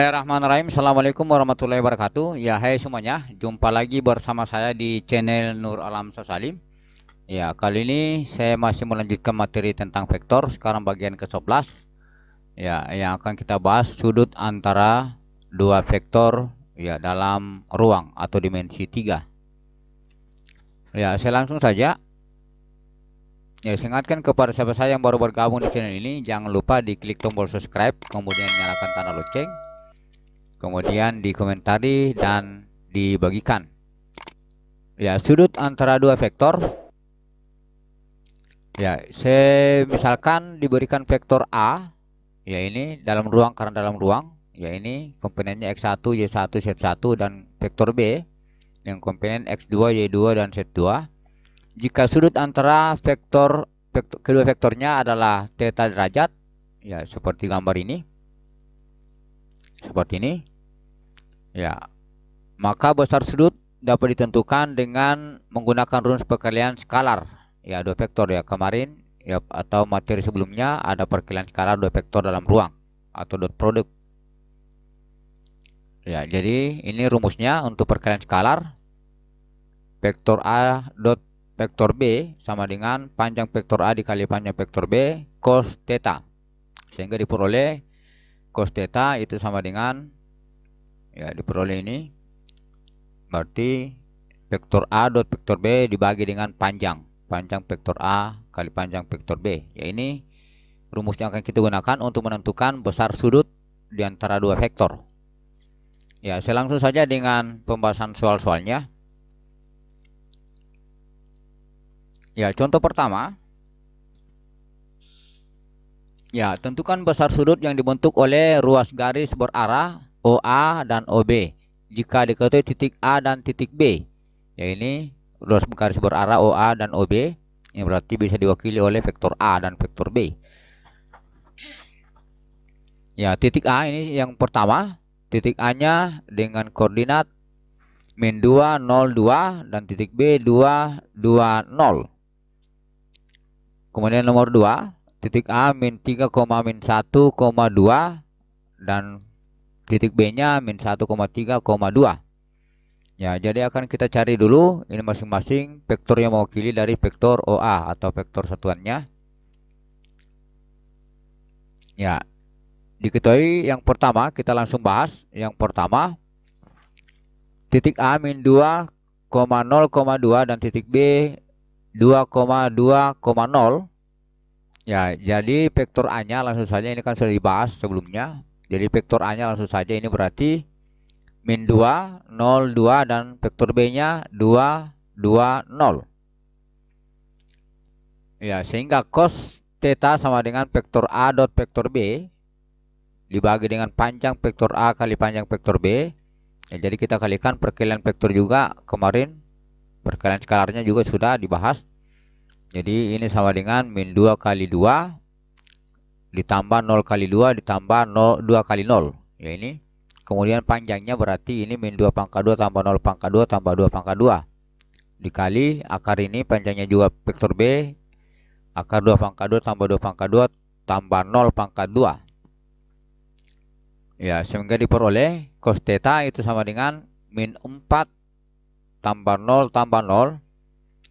Bismillahirrahmanirrahim. Assalamualaikum warahmatullahi wabarakatuh. Ya, hai semuanya. Jumpa lagi bersama saya di channel Nur Alam Sasalim. Ya, kali ini saya masih melanjutkan materi tentang vektor. Sekarang bagian ke-11. Ya, yang akan kita bahas sudut antara dua vektor ya dalam ruang atau dimensi 3. Ya, saya langsung saja. Ya, saya ingatkan kepada sahabat saya yang baru bergabung di channel ini, jangan lupa diklik tombol subscribe, kemudian nyalakan tanda lonceng, kemudian dikomentari dan dibagikan. Ya, sudut antara dua vektor. Ya, saya misalkan diberikan vektor A, ya ini dalam ruang karena dalam ruang, ya ini komponennya X1, Y1, Z1 dan vektor B yang komponen X2, Y2 dan Z2. Jika sudut antara kedua vektornya adalah theta derajat, ya seperti gambar ini. Seperti ini. Ya, maka besar sudut dapat ditentukan dengan menggunakan rumus perkalian skalar. Ya, dua vektor ya kemarin ya atau materi sebelumnya ada perkalian skalar dua vektor dalam ruang atau dot product. Ya, jadi ini rumusnya untuk perkalian skalar. Vektor A dot vektor B sama dengan panjang vektor A dikali panjang vektor B cos theta. Sehingga diperoleh cos theta itu sama dengan ya diperoleh ini berarti vektor A dot vektor B dibagi dengan panjang vektor A kali panjang vektor B. Ya, ini rumus yang akan kita gunakan untuk menentukan besar sudut di antara dua vektor. Ya, saya langsung saja dengan pembahasan soal-soalnya. Ya, contoh pertama. Ya, tentukan besar sudut yang dibentuk oleh ruas garis berarah OA dan OB jika diketahui titik A dan titik B. Ya, ini ruas garis berarah OA dan OB yang berarti bisa diwakili oleh vektor A dan vektor B. Ya, titik A ini yang pertama, titik A-nya dengan koordinat min 2, 0, 2 dan titik B 2, 2, 0. Kemudian nomor 2, titik A min 3, min 1,2 dan titik B-nya min 1,3,2. Ya, jadi akan kita cari dulu ini masing-masing vektor yang mewakili dari vektor OA atau vektor satuannya. Ya, diketahui yang pertama kita langsung bahas. Yang pertama, titik A min 2, 0,2 dan titik B 2,2,0. Ya, jadi vektor A-nya langsung saja ini kan sudah dibahas sebelumnya. Jadi vektor A-nya langsung saja ini berarti min 2, 0, 2 dan vektor B-nya 2, 2, 0. Ya, sehingga cos theta sama dengan vektor A dot vektor B dibagi dengan panjang vektor A kali panjang vektor B. Ya, jadi kita kalikan perkalian vektor juga kemarin. Perkalian skalarnya juga sudah dibahas. Jadi ini sama dengan min 2 kali 2 ditambah 0 kali 2 ditambah 0, 2 kali 0. Ya, ini. Kemudian panjangnya berarti ini min 2 pangkat 2 tambah 0 pangkat 2 tambah 2 pangkat 2. Dikali akar ini panjangnya juga vektor B. Akar 2 pangkat 2 tambah 2 pangkat 2 tambah 0 pangkat 2. Ya, sehingga diperoleh cos theta itu sama dengan min 4 tambah 0 tambah 0.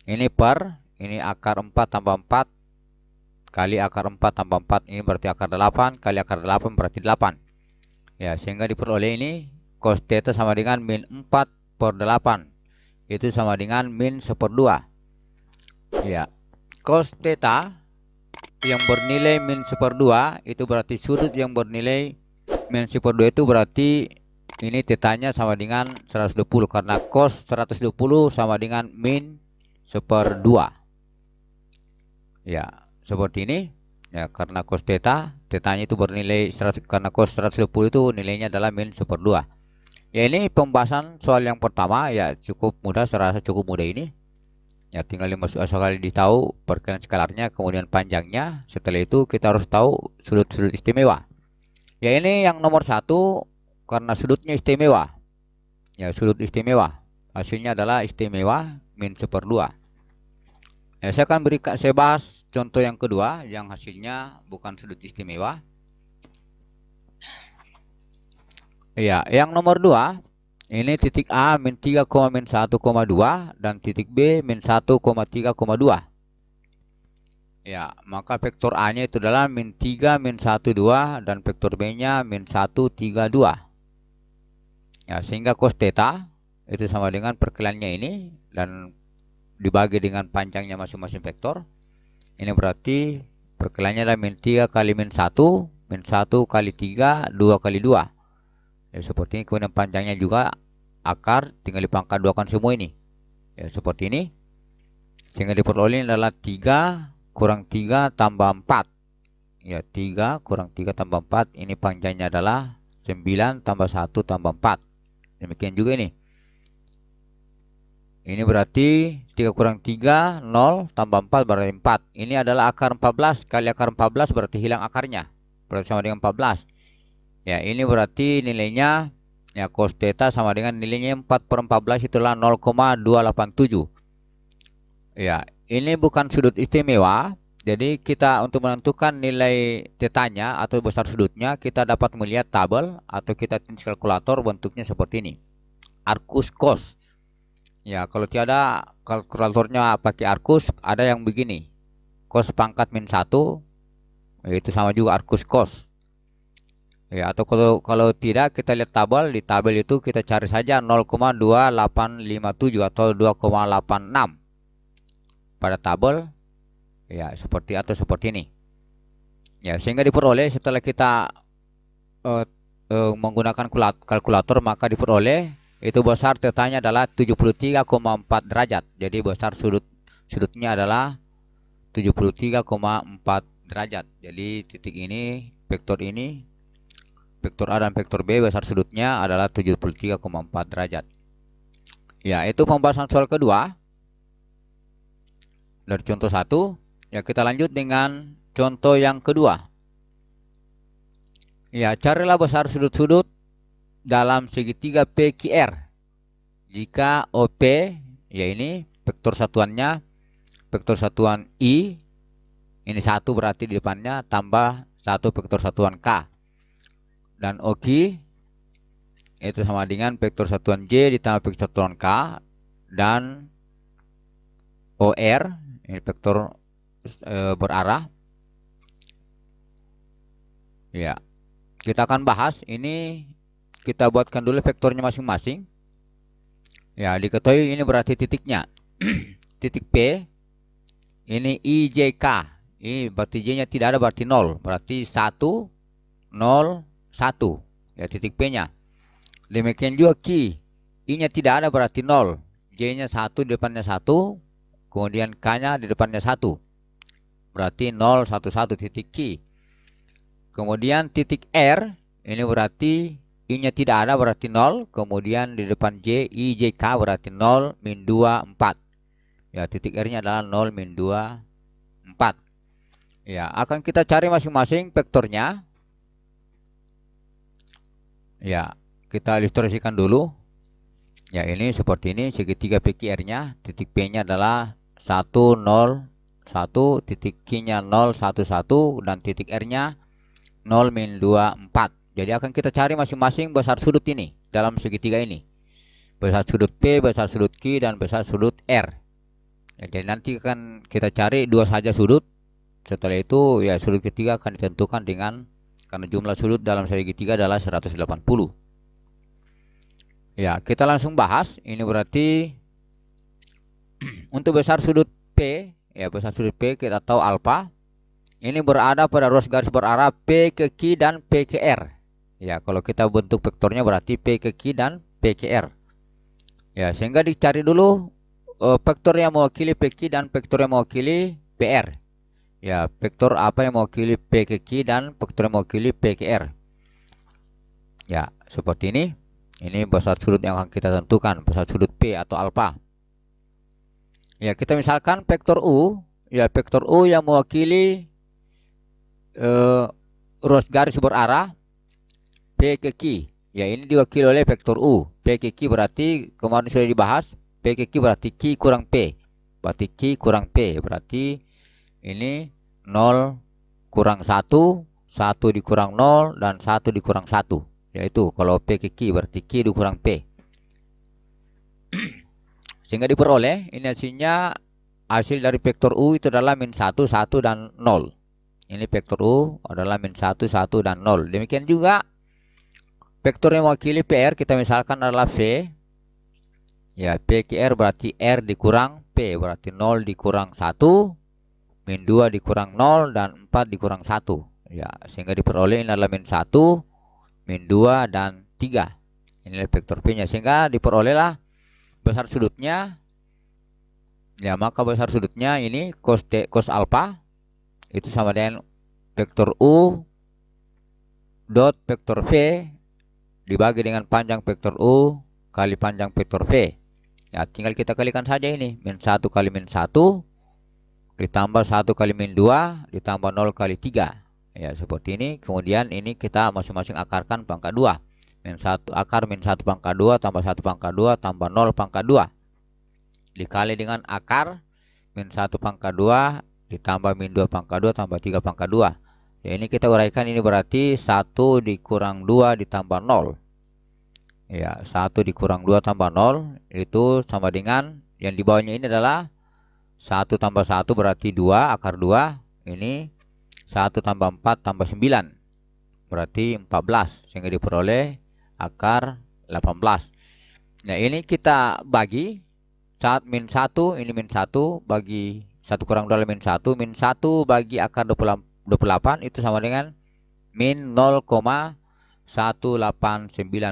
Ini per, ini akar 4 tambah 4 kali akar 4 tambah 4. Ini berarti akar 8 kali akar 8 berarti 8. Ya, sehingga diperoleh ini cos theta sama dengan min 4 per 8. Itu sama dengan min 1/2. Ya, cos theta yang bernilai min 1/2 itu berarti sudut yang bernilai min 1/2 itu berarti ini tetanya sama dengan 120 karena cos 120 sama dengan min 1/2. Ya, seperti ini. Ya, karena cos tetanya itu bernilai 100 karena cos 120 itu nilainya adalah min 1/2. Ya, ini pembahasan soal yang pertama ya cukup mudah, saya rasa cukup mudah ini. Ya, tinggal dimasuk asal kali ditahu perkalian skalarnya kemudian panjangnya. Setelah itu kita harus tahu sudut-sudut istimewa. Ya, ini yang nomor 1 karena sudutnya istimewa. Ya, sudut istimewa. Hasilnya adalah istimewa min 1/2. Ya, saya bahas contoh yang kedua yang hasilnya bukan sudut istimewa. Ya, yang nomor 2 ini titik A min 3, min 1,2 dan titik B min 1,3,2. Ya, maka vektor A-nya itu adalah min 3, min 1, 2 dan vektor B-nya min 1, 3, 2. Ya, sehingga cos theta itu sama dengan perkaliannya ini dan dibagi dengan panjangnya masing-masing vektor. Ini berarti perkaliannya adalah min 3 kali min 1, min 1 kali 3, 2 kali 2. Ya, seperti ini. Kemudian panjangnya juga akar, tinggal dipangkat 2 kan semua ini. Ya, seperti ini. Sehingga diperoleh adalah 3 kurang 3 tambah 4. Ya, 3 kurang 3 tambah 4. Ini panjangnya adalah 9 tambah 1 tambah 4. Demikian juga ini. Ini berarti 3 kurang 3, 0 tambah 4 berarti 4. Ini adalah akar 14 kali akar 14 berarti hilang akarnya. Berarti sama dengan 14. Ya, ini berarti nilainya ya cos theta sama dengan nilainya 4/14 itulah 0,287. Ya, ini bukan sudut istimewa. Jadi kita untuk menentukan nilai tetanya atau besar sudutnya kita dapat melihat tabel atau kita tulis kalkulator bentuknya seperti ini. Arcus cos. Ya, kalau tiada kalkulatornya pakai arcus ada yang begini. Cos pangkat min 1 itu sama juga arcus cos. Ya, atau kalau tidak kita lihat tabel, di tabel itu kita cari saja 0,2857 atau 2,86 pada tabel. Ya, seperti atau seperti ini. Ya, sehingga diperoleh setelah kita menggunakan kalkulator maka diperoleh itu besar tetanya adalah 73,4 derajat. Jadi besar sudutnya adalah 73,4 derajat. Jadi titik ini, vektor ini, vektor A dan vektor B besar sudutnya adalah 73,4 derajat. Ya, itu pembahasan soal kedua dari contoh 1. Ya, kita lanjut dengan contoh yang kedua. Ya, carilah besar sudut-sudut dalam segitiga PQR. Jika OP, ya ini vektor satuannya, vektor satuan I, ini 1 berarti di depannya, tambah 1 vektor satuan K. Dan OQ, itu sama dengan vektor satuan J ditambah vektor satuan K. Dan OR, ini vektor berarah. Ya, kita akan bahas ini, kita buatkan dulu vektornya masing-masing. Ya, diketahui ini berarti titiknya. Titik P ini IJK, ini berarti J nya tidak ada berarti 0, berarti 1 0 1 ya titik P nya. Demikian juga Q, I nya tidak ada berarti 0, J nya 1 di depannya 1, kemudian K nya di depannya 1, berarti 0 1 1 titik Q. Kemudian titik R ini berarti I nya tidak ada berarti 0, kemudian di depan J I J K berarti 0 min 2 4. Ya, titik R nya adalah 0 min 2 4. Ya, akan kita cari masing-masing vektornya. Ya, kita ilustrasikan dulu. Ya, ini seperti ini segitiga PQR nya, titik P nya adalah 1 0 1, titik Q nya 0 1 1 dan titik R nya 0 min 2 4. Jadi akan kita cari masing-masing besar sudut ini dalam segitiga ini. Besar sudut P, besar sudut Q dan besar sudut R. Ya, jadi nanti akan kita cari dua saja sudut. Setelah itu ya sudut ketiga akan ditentukan dengan, karena jumlah sudut dalam segitiga adalah 180. Ya, kita langsung bahas. Ini berarti untuk besar sudut P, ya besar sudut P kita tahu alfa. Ini berada pada ruas garis berarah P ke Q dan P ke R. Ya, kalau kita bentuk vektornya berarti P ke Q dan P ke R. Ya, sehingga dicari dulu vektor yang mewakili PQ dan vektor yang mewakili PR. Ya, vektor apa yang mewakili P ke Q dan vektor yang mewakili P ke R. Ya, seperti ini. Ini besar sudut yang akan kita tentukan, besar sudut P atau alfa. Ya, kita misalkan vektor U. Ya, vektor U yang mewakili ruas garis berarah P ke Q. Ya, ini diwakili oleh vektor U. P ke Q berarti kemarin sudah dibahas. P ke Q berarti Q kurang P. Berarti Q kurang P. Berarti ini 0 kurang 1, 1 dikurang 0, dan 1 dikurang 1. yaitu kalau P ke Q berarti Q dikurang P. Sehingga diperoleh ini hasilnya, hasil dari vektor U itu adalah min 1, 1 dan 0. Ini vektor U adalah min 1, 1 dan 0. Demikian juga vektor yang mewakili PR kita misalkan adalah V. Ya, P ke R berarti R dikurang P berarti 0 dikurang 1, min 2 dikurang 0 dan 4 dikurang 1. Ya, sehingga diperoleh ini adalah min 1, min 2 dan 3. Inilah vektor P-nya, sehingga diperolehlah besar sudutnya. Ya, maka besar sudutnya ini cos T cos alpha itu sama dengan vektor U dot vektor V dibagi dengan panjang vektor U kali panjang vektor V. Ya, tinggal kita kalikan saja ini, min 1 kali min 1 ditambah 1 kali min 2 ditambah 0 kali 3. Ya, seperti ini. Kemudian ini kita masing-masing akarkan pangkat 2. Min 1 akar min 1 pangkat 2 tambah 1 pangkat 2 tambah 0 pangkat 2 dikali dengan akar min 1 pangkat 2 ditambah min 2 pangkat 2 tambah 3 pangkat 2. Ya, ini kita uraikan, ini berarti 1 dikurang 2 ditambah 0. Ya, 1 dikurang 2 tambah 0 itu sama dengan yang di bawahnya ini adalah 1 tambah 1 berarti 2 akar 2. Ini 1 tambah 4 tambah 9 berarti 14, sehingga diperoleh akar 18. Nah, ini kita bagi saat min 1, ini min 1 bagi 1 kurang 2 min 1, min 1 bagi akar 28 itu sama dengan min 0,189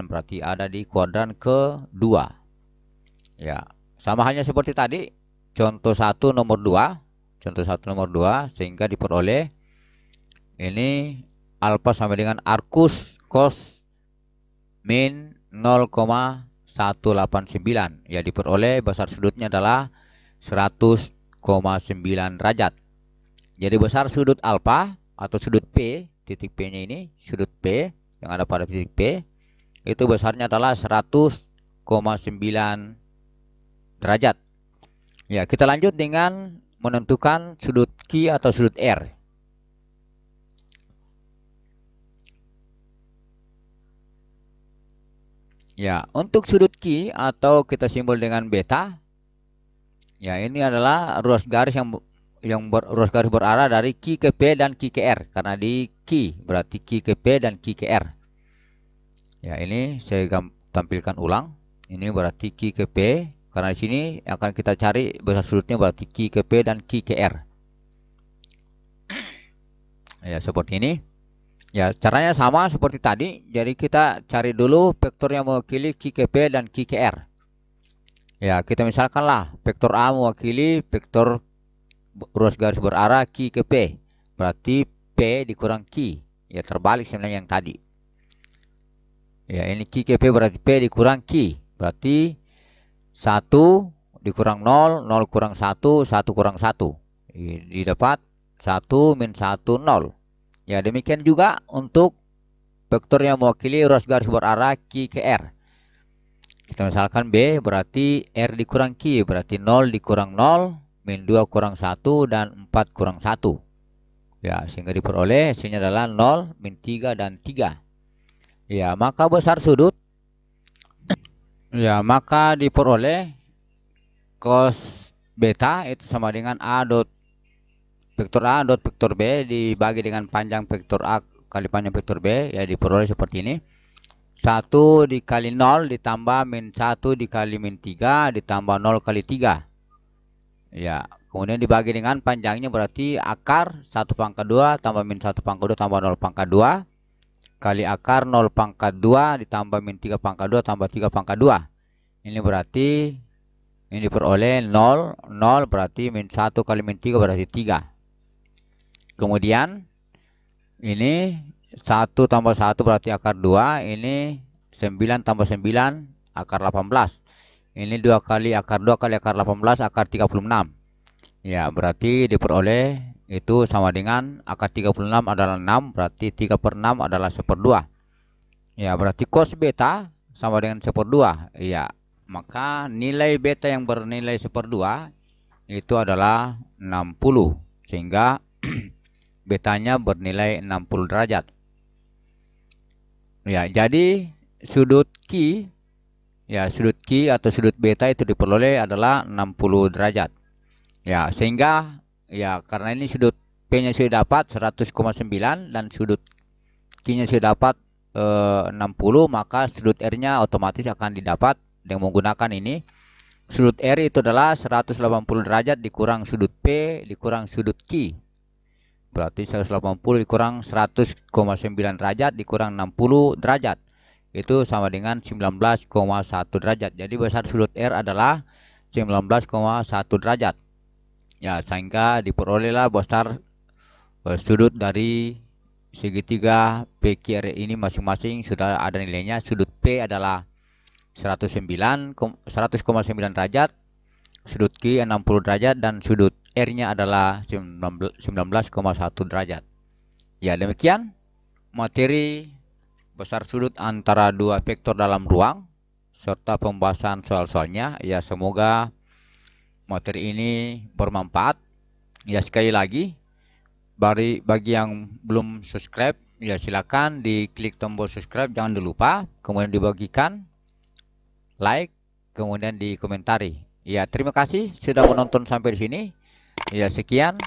berarti ada di kuadran kedua. Ya, sama halnya seperti tadi contoh 1 nomor 2, contoh 1 nomor 2, sehingga diperoleh ini alfa sama dengan arcus cos min 0,189. Ya, diperoleh besar sudutnya adalah 100,9 derajat. Jadi besar sudut alfa atau sudut P, titik P nya ini, sudut P yang ada pada titik P itu besarnya adalah 100,9 derajat. Ya, kita lanjut dengan menentukan sudut Q atau sudut R. Ya, untuk sudut Q atau kita simbol dengan beta, ya ini adalah ruas garis ruas garis berarah dari Q ke P dan Q ke R, karena di Q berarti Q ke P dan Q ke R. Ya, ini saya tampilkan ulang. Ini berarti Q ke P, karena di sini akan kita cari besar sudutnya berarti Q ke P dan Q ke R. Ya, seperti ini. Ya, caranya sama seperti tadi. Jadi kita cari dulu vektor yang mewakili Q ke P dan Q ke R. Ya, kita misalkanlah vektor A mewakili vektor ruas garis berarah Q ke P. Berarti P dikurang Q. Ya, terbalik sebenarnya yang tadi. Ya, ini Q ke P berarti P dikurang Q. Berarti 1 dikurang 0, 0 kurang 1, 1 kurang 1. Didapat 1 min 1, 0. Ya, demikian juga untuk vektor yang mewakili ruas garis berarah Q ke R. Kita misalkan B berarti R dikurang Q berarti 0 dikurang 0, min 2 kurang 1 dan 4 kurang 1. Ya, sehingga diperoleh hasilnya adalah 0, min 3 dan 3. Ya, maka besar sudut. Ya, maka diperoleh cos beta itu sama dengan A dot vektor A dot vektor B dibagi dengan panjang vektor A kali panjang vektor B. Ya, diperoleh seperti ini. 1 dikali 0 ditambah min 1 dikali min 3 ditambah 0 kali 3. Ya, kemudian dibagi dengan panjangnya berarti akar 1 pangkat 2 tambah min 1 pangkat 2 tambah 0 pangkat 2 kali akar 0 pangkat 2 ditambah min 3 pangkat 2 tambah 3 pangkat 2. Ini berarti ini diperoleh 0, 0 berarti min 1 kali min 3 berarti 3. Kemudian ini 1 tambah 1 berarti akar 2. Ini 9 tambah 9 akar 18. Ini 2 kali akar 2 kali akar 18 akar 36. Ya, berarti diperoleh itu sama dengan akar 36 adalah 6. Berarti 3 per 6 adalah 1/2. Ya, berarti cos beta sama dengan 1/2. Ya, maka nilai beta yang bernilai 1/2 itu adalah 60. Sehingga betanya bernilai 60 derajat. Ya, jadi sudut Q, ya sudut Q atau sudut beta itu diperoleh adalah 60 derajat. Ya, sehingga ya karena ini sudut P-nya sudah dapat 100,9 dan sudut Q-nya sudah dapat 60, maka sudut R-nya otomatis akan didapat dengan menggunakan ini. Sudut R itu adalah 180 derajat dikurang sudut P dikurang sudut Q. Berarti 180 dikurang 100,9 derajat dikurang 60 derajat. Itu sama dengan 19,1 derajat. Jadi besar sudut R adalah 19,1 derajat. Ya, sehingga diperolehlah besar sudut dari segitiga PQR ini masing-masing sudah ada nilainya. Sudut P adalah 100,9 derajat, sudut Q 60 derajat, dan sudut R-nya adalah 19,1 derajat. Ya, demikian materi besar sudut antara dua vektor dalam ruang serta pembahasan soal-soalnya. Ya, semoga materi ini bermanfaat. Ya, sekali lagi bagi yang belum subscribe, ya silakan diklik tombol subscribe, jangan lupa, kemudian dibagikan, like, kemudian dikomentari. Ya, terima kasih sudah menonton sampai di sini. Ya, sekian.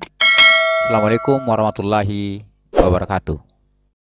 Assalamualaikum warahmatullahi wabarakatuh.